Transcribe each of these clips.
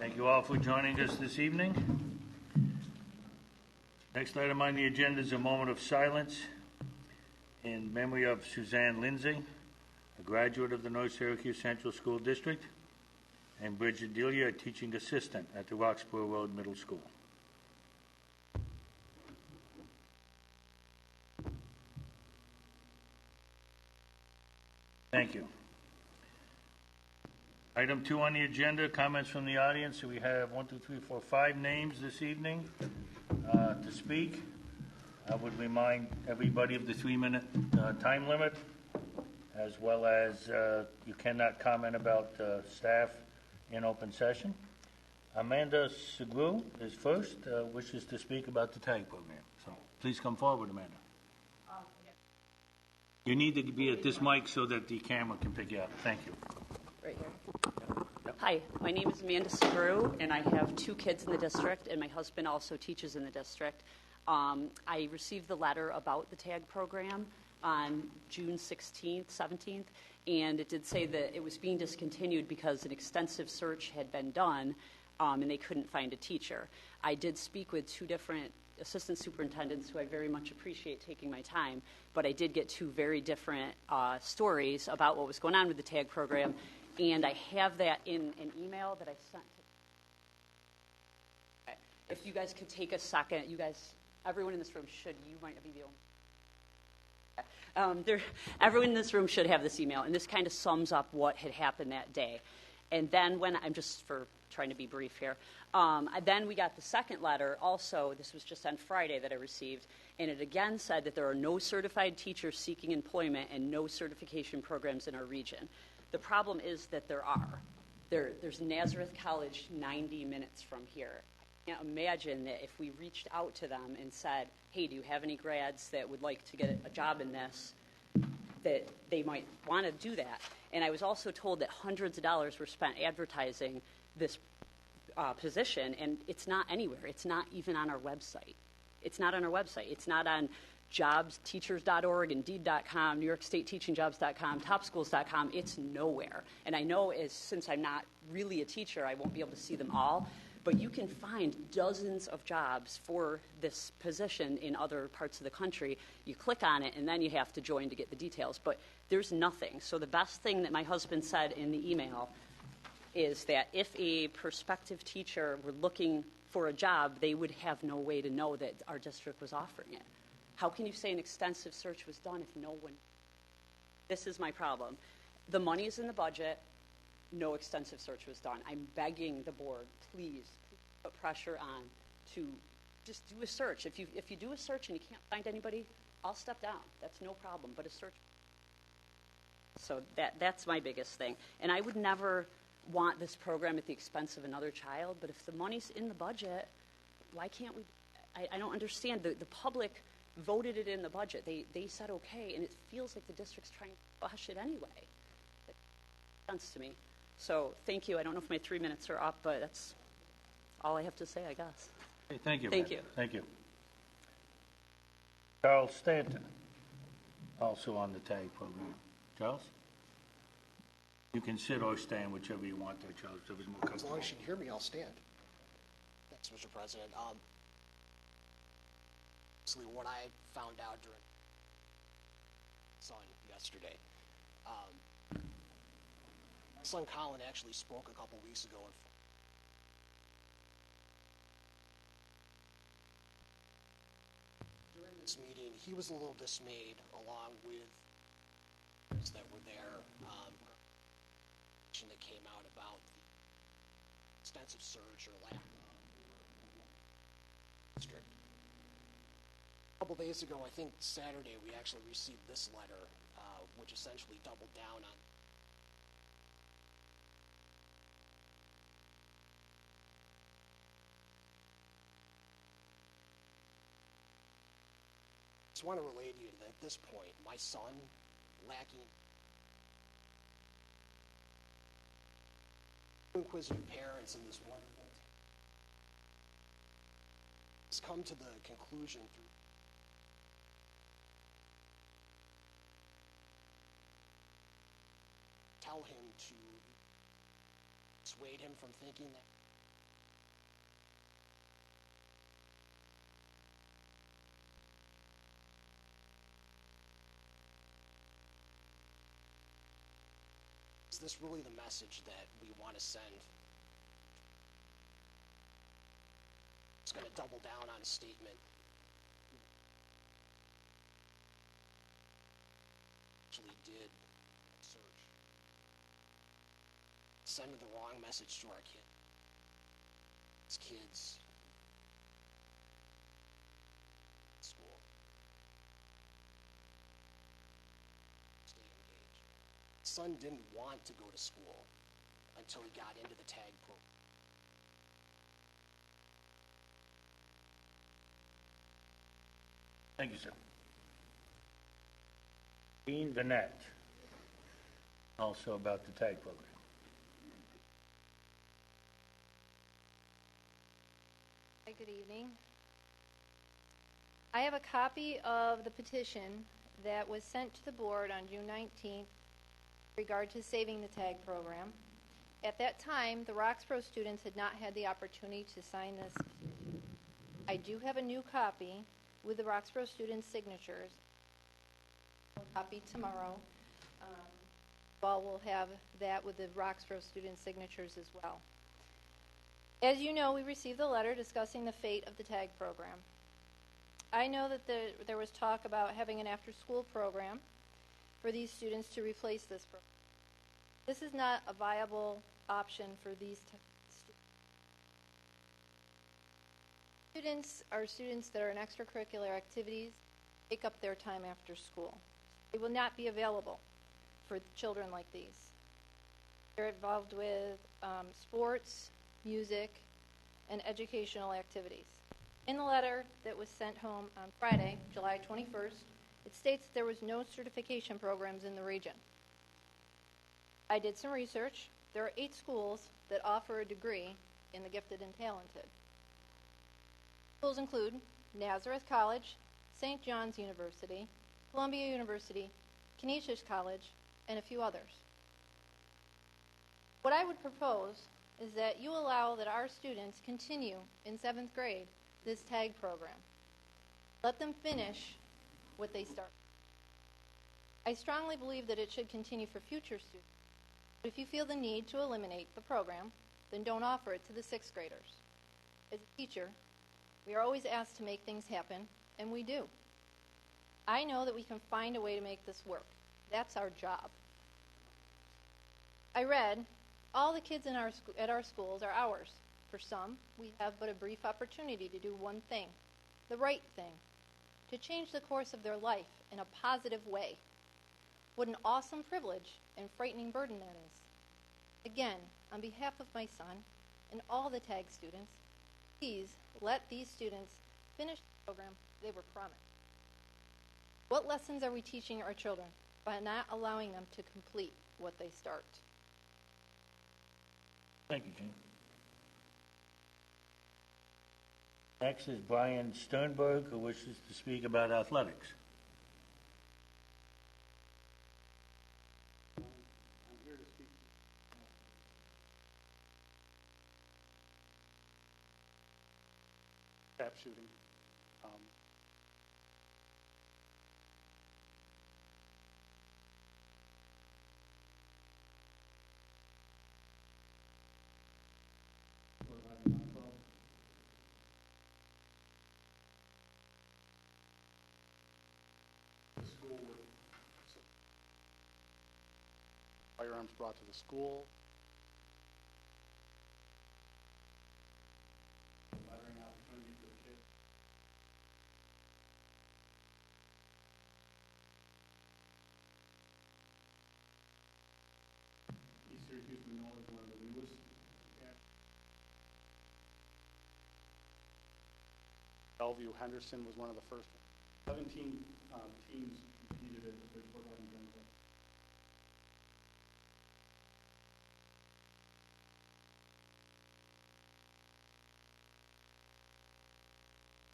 Thank you all for joining us this evening. Next item on the agenda is a moment of silence in memory of Suzanne Lindsay, a graduate of the North Syracuse Central School District, and Bridget Delia, a teaching assistant at the Roxborough Road Middle School. Thank you. Item 2 on the agenda, comments from the audience. So we have 5 names this evening to speak. I would remind everybody of the 3-minute time limit, as well as you cannot comment about staff in open session. Amanda Segru is first, wishes to speak about the TAG program. So please come forward, Amanda. You need to be at this mic so that the camera can pick you up. Thank you. Right here. Yep. Hi, my name is Amanda Segru, and I have 2 kids in the district, and my husband also teaches in the district. I received the letter about the TAG program on June 16th, 17th, and it did say that it was being discontinued because an extensive search had been done, and they couldn't find a teacher. I did speak with 2 different assistant superintendents who I very much appreciate taking my time, but I did get 2 very different stories about what was going on with the TAG program, and I have that in an email that I sent. If you guys could take a second, you guys, everyone in this room should, you might not be the only. Everyone in this room should have this email, and this kind of sums up what had happened that day. And then when, I'm just for trying to be brief here, then we got the second letter also, this was just on Friday that I received, and it again said that there are no certified teachers seeking employment and no certification programs in our region. The problem is that there are. There's Nazareth College 90 minutes from here. I can't imagine that if we reached out to them and said, hey, do you have any grads that would like to get a job in this, that they might want to do that. And I was also told that hundreds of dollars were spent advertising this position, and it's not anywhere. It's not even on our website. It's not on our website. It's not on jobsteachers.org, Indeed.com, NewYorkStateTeachingJobs.com, TopSchools.com. It's nowhere. And I know since I'm not really a teacher, I won't be able to see them all, but you can find dozens of jobs for this position in other parts of the country. You click on it, and then you have to join to get the details. But there's nothing. So the best thing that my husband said in the email is that if a prospective teacher were looking for a job, they would have no way to know that our district was offering it. How can you say an extensive search was done if no one... This is my problem. The money is in the budget. No extensive search was done. I'm begging the board, please put pressure on to just do a search. If you do a search and you can't find anybody, I'll step down. That's no problem, but a search. So that's my biggest thing. And I would never want this program at the expense of another child, but if the money's in the budget, why can't we? I don't understand. The public voted it in the budget. They said okay, and it feels like the district's trying to push it anyway. It makes sense to me. So thank you. I don't know if my 3 minutes are up, but that's all I have to say, I guess. Hey, thank you. Thank you. Thank you. Charles Stanton, also on the TAG program. Charles? You can sit or stand, whichever you want there, Charles. More as long as you can hear me, I'll stand. Thanks, Mr. President. Actually, what I found out during son yesterday, my son Colin actually spoke a couple weeks ago. During this meeting, he was a little dismayed, along with those that were there. That came out about the extensive search or lack of district. A couple days ago, I think Saturday, we actually received this letter, which essentially doubled down on I just want to relay to you that at this point, my son, lacking inquisitive parents and this wonderful has come to the conclusion through tell him to dissuade him from thinking that Is this really the message that we want to send? It's going to double down on a statement. Actually did search. Sending the wrong message to our kids. School. Stay engaged. Son didn't want to go to school until he got into the tag program. Thank you, sir. Dean Vanette, also about the tag program. Hi, good evening. I have a copy of the petition that was sent to the board on June 19th in regard to saving the tag program. At that time, the Roxborough students had not had the opportunity to sign this. I do have a new copy with the Roxborough students' signatures. A copy tomorrow. Well, we'll have that with the Roxborough students' signatures as well. As you know, we received the letter discussing the fate of the tag program. I know that there was talk about having an after-school program for these students to replace this program. This is not a viable option for these students. Are students that are in extracurricular activities, take up their time after school. They will not be available for children like these. They're involved with sports, music, and educational activities. In the letter that was sent home on Friday, July 21st, it states that there was no certification programs in the region. I did some research. There are 8 schools that offer a degree in the gifted and talented. Schools include Nazareth College, St. John's University, Columbia University, Canisius College, and a few others. What I would propose is that you allow that our students continue in 7th grade this tag program. Let them finish what they start. I strongly believe that it should continue for future students. But if you feel the need to eliminate the program, then don't offer it to the 6th graders. As a teacher, we are always asked to make things happen, and we do. I know that we can find a way to make this work. That's our job. I read, all the kids at our schools are ours. For some, we have but a brief opportunity to do one thing, the right thing, to change the course of their life in a positive way. What an awesome privilege and frightening burden that is. Again, on behalf of my son and all the TAG students, please let these students finish the program they were promised. What lessons are we teaching our children by not allowing them to complete what they start? Thank you, Jean. Next is Brian Sternberg, who wishes to speak about athletics. I'm here to speak trap shooting. Firearms brought to the school. Lettering opportunity for the kids. East Syracuse Manila is one of the newest. Bellevue Henderson was one of the first. 17 teams competed at the Big Fort Lauderdale Gun Club.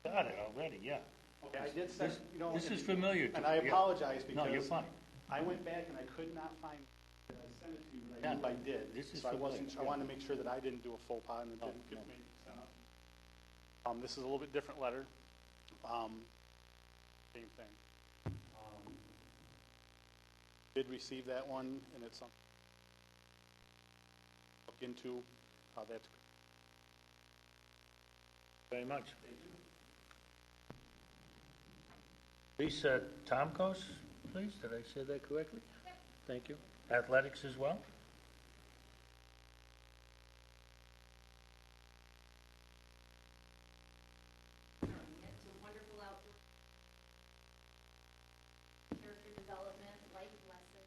Got it already, yeah. Okay, I did send, This is familiar to me. and I yeah. apologize because No, you're fine. I went back and I could not find. I sent it to you, but I Yeah, knew I did. this is so I wasn't. familiar, I wanted to make sure that I didn't do a faux pas and it didn't get me sent out. This is a little bit different letter. Same thing. Did receive that one, and it's something. into how that's. Very much. Lisa Tomkos, please, did I say that correctly? Thank you. Athletics as well? It's a wonderful outdoor character development, life lesson.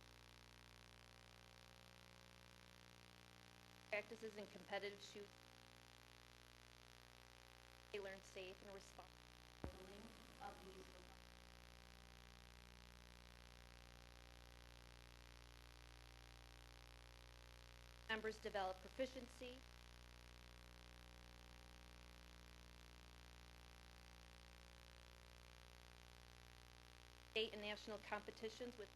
Practices in competitive shoot. They learn safe and responsible. Of these Members develop proficiency. State and national competitions with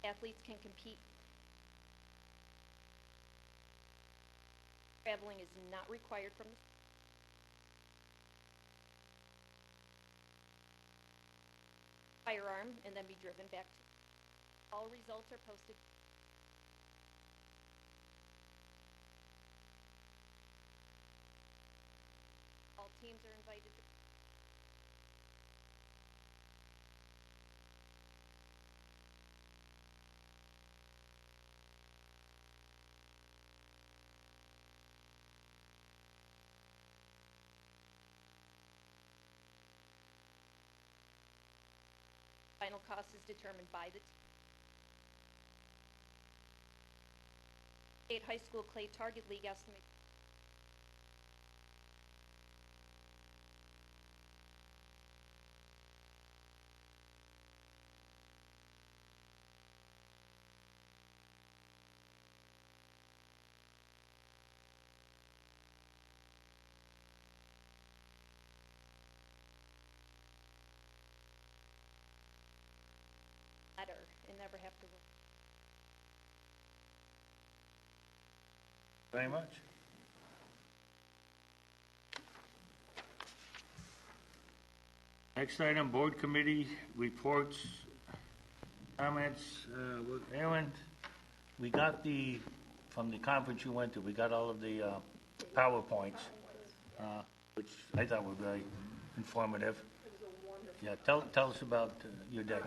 athletes can compete. Traveling is not required from the firearm and then be driven back to. All results are posted. All teams are invited to. Final cost is determined by the State High School Clay Target League estimate. Better and never have to work. Very much. Next item, board committee reports, comments. Aaron, we got from the conference you went to, we got all of the PowerPoints, which I thought were very informative. Yeah, tell us about your day.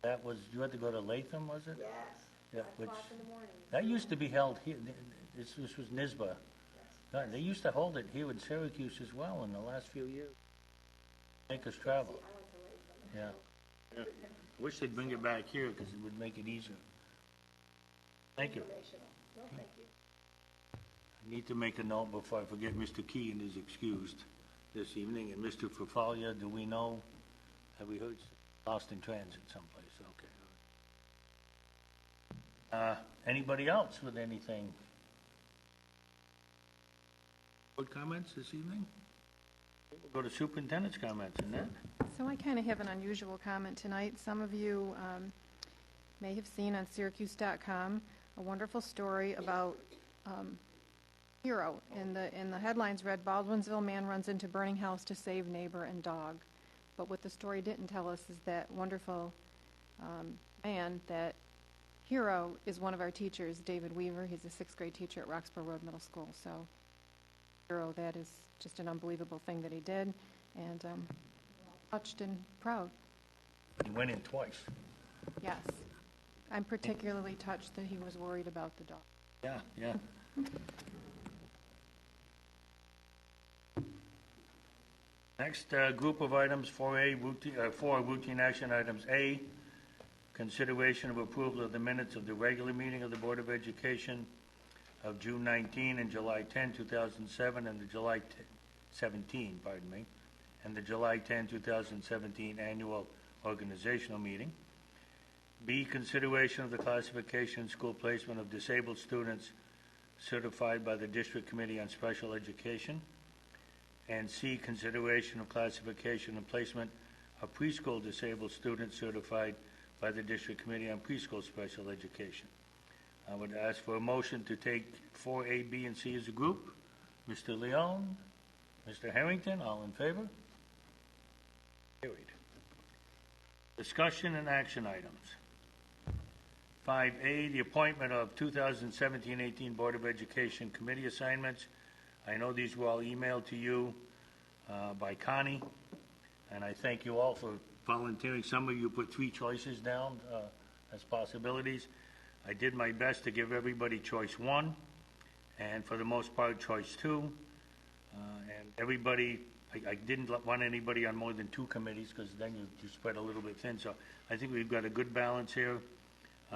That was, you had to go to Latham, was it? Yes. Yeah, 5 which, o'clock in the morning. that used to be held here, this was NISBA. They used to hold it here in Syracuse as well in the last few years. Make us travel. I went to Latham. Yeah. Wish they'd bring it back here because it would make it easier. Thank you. No, thank you. I need to make a note before I forget, Mr. Keane is excused this evening, and Mr. Fafalia, do we know, have we heard, lost in transit someplace? Okay. Anybody else with anything? Board comments this evening? We'll go to superintendent's comments, and then So I kind of have an unusual comment tonight. Some of you may have seen on Syracuse.com a wonderful story about Hero. In the headlines read, Baldwinsville man runs into burning house to save neighbor and dog. But what the story didn't tell us is that wonderful man, that Hero is one of our teachers, David Weaver. He's a 6th grade teacher at Roxborough Road Middle School. So Hero, that is just an unbelievable thing that he did, and touched and proud. he went in twice. Yes. I'm particularly touched that he was worried about the dog. Yeah, yeah. Next group of items, 4A, four routine action items. A, consideration of approval of the minutes of the regular meeting of the Board of Education of June 19 and July 10, 2007, and the July 17, pardon me, and the July 10, 2017 annual organizational meeting. B, consideration of the classification and school placement of disabled students certified by the District Committee on Special Education. And C, consideration of classification and placement of preschool disabled students certified by the District Committee on Preschool Special Education. I would ask for a motion to take 4A, B, and C as a group. Mr. Leon, Mr. Harrington, all in favor? Carried. Discussion and action items. 5A, the appointment of 2017-18 Board of Education committee assignments. I know these were all emailed to you by Connie, and I thank you all for volunteering. Some of you put 3 choices down as possibilities. I did my best to give everybody choice 1, and for the most part, choice 2. And everybody, I didn't want anybody on more than 2 committees because then you spread a little bit thin. So I think we've got a good balance here.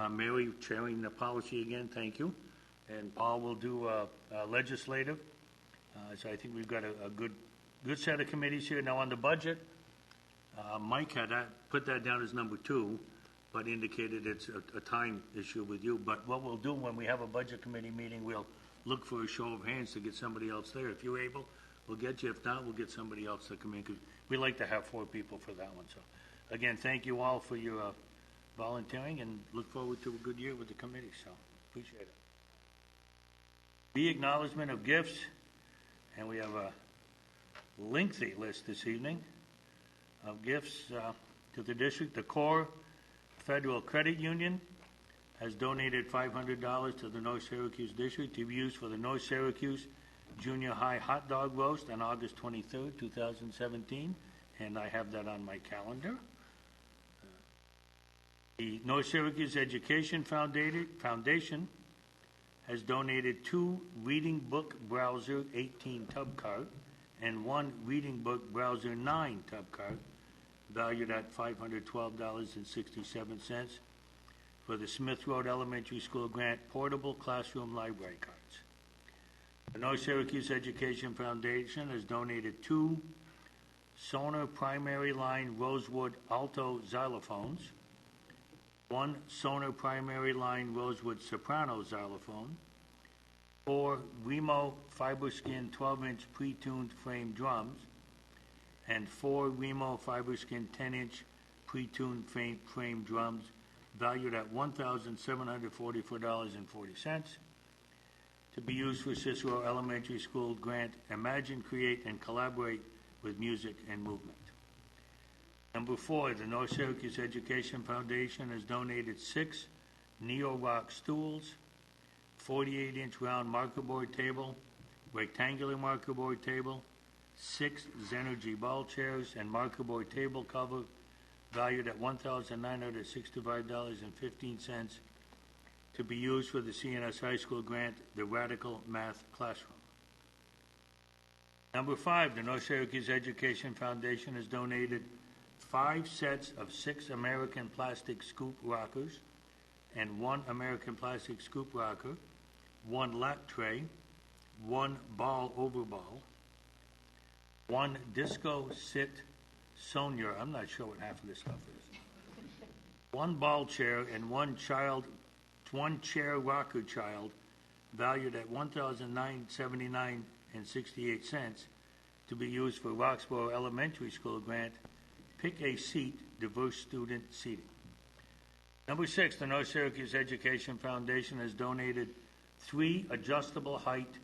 Mary chairing the policy again, thank you. And Paul will do legislative. So I think we've got a good set of committees here. Now on the budget, Mike had put that down as number 2, but indicated it's a time issue with you. But what we'll do when we have a budget committee meeting, we'll look for a show of hands to get somebody else there. If you're able, we'll get you. If not, we'll get somebody else to come in, because we like to have 4 people for that one. So again, thank you all for your volunteering, and look forward to a good year with the committee. So appreciate it. The acknowledgement of gifts, and we have a lengthy list this evening of gifts to the district. The Core Federal Credit Union has donated $500 to the North Syracuse District to be used for the North Syracuse Junior High Hot Dog Roast on August 23rd, 2017, and I have that on my calendar. The North Syracuse Education Foundation has donated 2 Reading Book Browser 18 tub cart and 1 Reading Book Browser 9 tub cart, valued at $512.67 for the Smith Road Elementary School grant portable classroom library cards. The North Syracuse Education Foundation has donated 2 Sonar Primary Line Rosewood Alto xylophones, 1 Sonar Primary Line Rosewood Soprano xylophone, 4 Remo Fiberskin 12-inch pre-tuned frame drums, and 4 Remo Fiberskin 10-inch pre-tuned frame drums, valued at $1,744.40, to be used for Cicero Elementary School grant Imagine, Create, and Collaborate with Music and Movement. Number 4, the North Syracuse Education Foundation has donated 6 Neo-Rock stools, 48-inch round marker board table, rectangular marker board table, 6 Zenergy ball chairs, and marker board table cover, valued at $1,965.15, to be used for the CNS High School grant, the Radical Math Classroom. Number 5, the North Syracuse Education Foundation has donated 5 sets of 6 American plastic scoop rockers and 1 American plastic scoop rocker, 1 lap tray, 1 ball over ball, 1 disco sit Sonia, I'm not sure what half of this stuff is, 1 ball chair, and 1 chair rocker child, valued at $1,979.68, to be used for Roxborough Elementary School grant Pick a Seat Diverse Student Seating. Number 6, the North Syracuse Education Foundation has donated 3 adjustable height,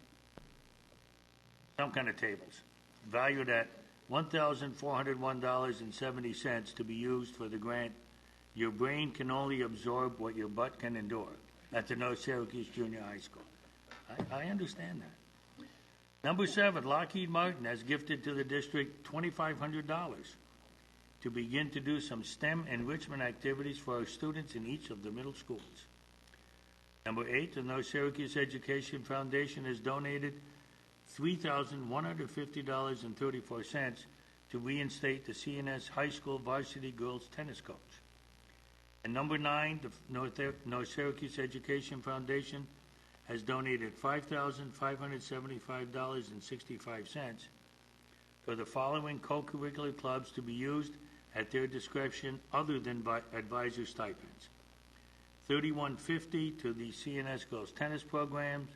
some kind of tables, valued at $1,401.70, to be used for the grant Your Brain Can Only Absorb What Your Butt Can Endure at the North Syracuse Junior High School. I understand that. Number 7, Lockheed Martin has gifted to the district $2,500 to begin to do some STEM enrichment activities for our students in each of the middle schools. Number 8, the North Syracuse Education Foundation has donated $3,150.34 to reinstate the CNS High School varsity girls tennis coach. And number 9, the North Syracuse Education Foundation has donated $5,575.65 for the following co-curricular clubs to be used at their discretion other than by advisor stipends. $31.50 to the CNS girls tennis programs,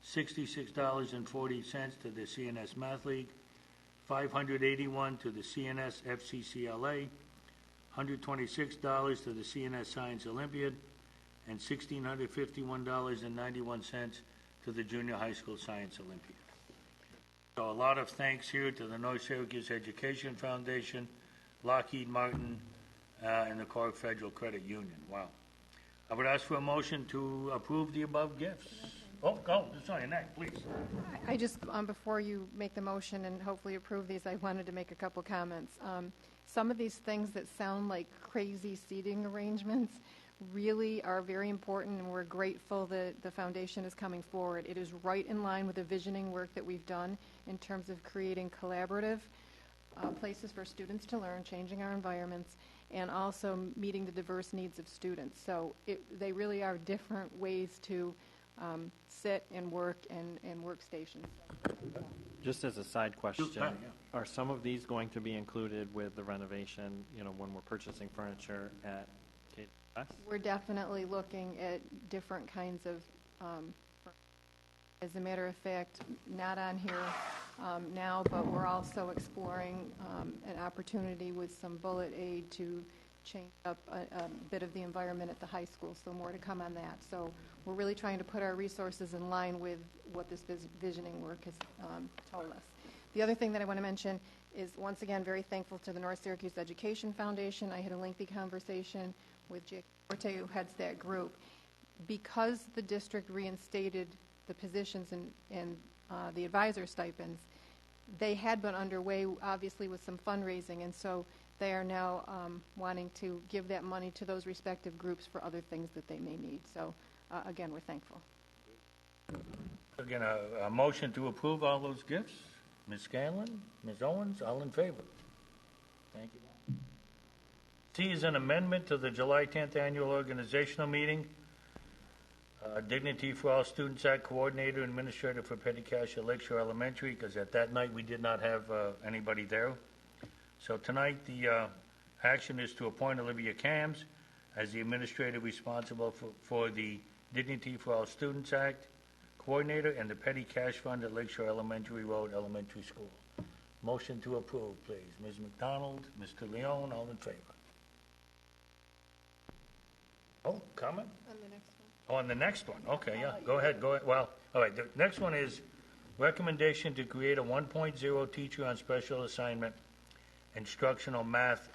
$66.40 to the CNS Math League, $581 to the CNS FCCLA, $126 to the CNS Science Olympiad, and $1,651.91 to the Junior High School Science Olympiad. So a lot of thanks here to the North Syracuse Education Foundation, Lockheed Martin, and the Cork Federal Credit Union. Wow. I would ask for a motion to approve the above gifts. Oh, go. It's on your neck, please. I just, before you make the motion and hopefully approve these, I wanted to make a couple comments. Some of these things that sound like crazy seating arrangements really are very important, and we're grateful that the foundation is coming forward. It is right in line with the visioning work that we've done in terms of creating collaborative places for students to learn, changing our environments, and also meeting the diverse needs of students. So they really are different ways to sit and work and workstations. Just as a side question, Yeah. are some of these going to be included with the renovation, when we're purchasing furniture at KWS? We're definitely looking at different kinds of, as a matter of fact, not on here now, but we're also exploring an opportunity with some bullet aid to change up a bit of the environment at the high school, so more to come on that. So we're really trying to put our resources in line with what this visioning work has told us. The other thing that I want to mention is, once again, very thankful to the North Syracuse Education Foundation. I had a lengthy conversation with Jake Forte, who heads that group. Because the district reinstated the positions and the advisor stipends, they had been underway, obviously, with some fundraising, and so they are now wanting to give that money to those respective groups for other things that they may need. So, again, we're thankful. Again, a motion to approve all those gifts. Ms. Scanlon, Ms. Owens, all in favor? Thank you. C is an amendment to the July 10th annual organizational meeting. Dignity for All Students Act Coordinator, Administrator for Petty Cash at Lakeshore Elementary, because at that night we did not have anybody there. So tonight the action is to appoint Olivia Cams as the administrator responsible for the Dignity for All Students Act Coordinator and the Petty Cash Fund at Lakeshore Elementary Road Elementary School. Motion to approve, please. Ms. McDonald, Mr. Leone, all in favor. Oh, comment? On the next one. Oh, on the next one. Okay, yeah. Go ahead. Well, all right. The next one is recommendation to create a 1.0 teacher on special assignment instructional math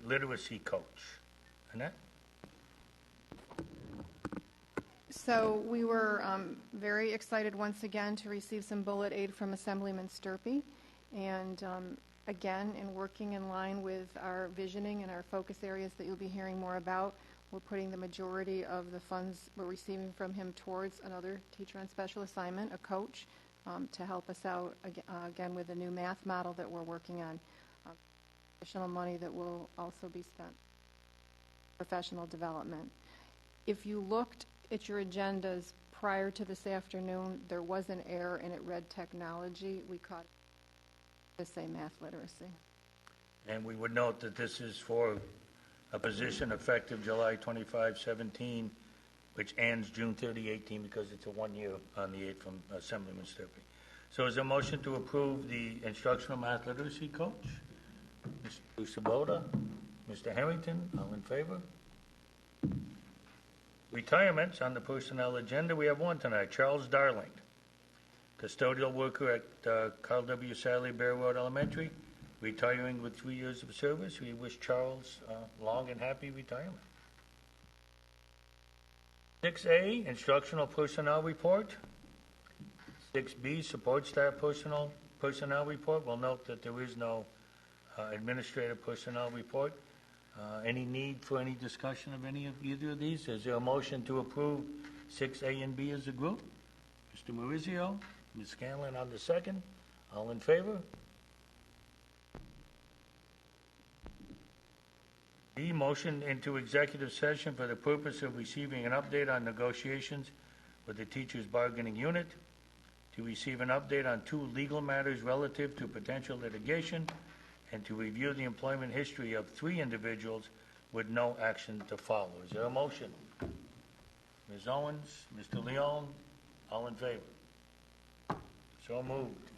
literacy coach. Annette? So we were very excited once again to receive some bullet aid from Assemblyman Sturpey. And again, in working in line with our visioning and our focus areas that you'll be hearing more about, we're putting the majority of the funds we're receiving from him towards another teacher on special assignment, a coach, to help us out again with a new math model that we're working on. Additional money that will also be spent on professional development. If you looked at your agendas prior to this afternoon, there was an error and it read technology. We caught it to say math literacy. And we would note that this is for a position effective July 25, 17, which ends June 30, 18, because it's a 1 year on the 8th from Assemblyman Sturpey. So is there a motion to approve the instructional math literacy coach? Mr. Sabota, Mr. Harrington, all in favor? Retirements on the personnel agenda. We have one tonight. Charles Darling, custodial worker at Carl W. Sadley Bear Road Elementary, retiring with 3 years of service. We wish Charles long and happy retirement. 6A, instructional personnel report. 6B, support staff personnel report. We'll note that there is no administrative personnel report. Any need for any discussion of either of these? Is there a motion to approve 6A and B as a group? Mr. Maurizio, Ms. Scanlon on the second. All in favor? D, motion into executive session for the purpose of receiving an update on negotiations with the teachers' bargaining unit, to receive an update on 2 legal matters relative to potential litigation, and to review the employment history of 3 individuals with no action to follow. Is there a motion? Ms. Owens, Mr. Leone, all in favor? So moved.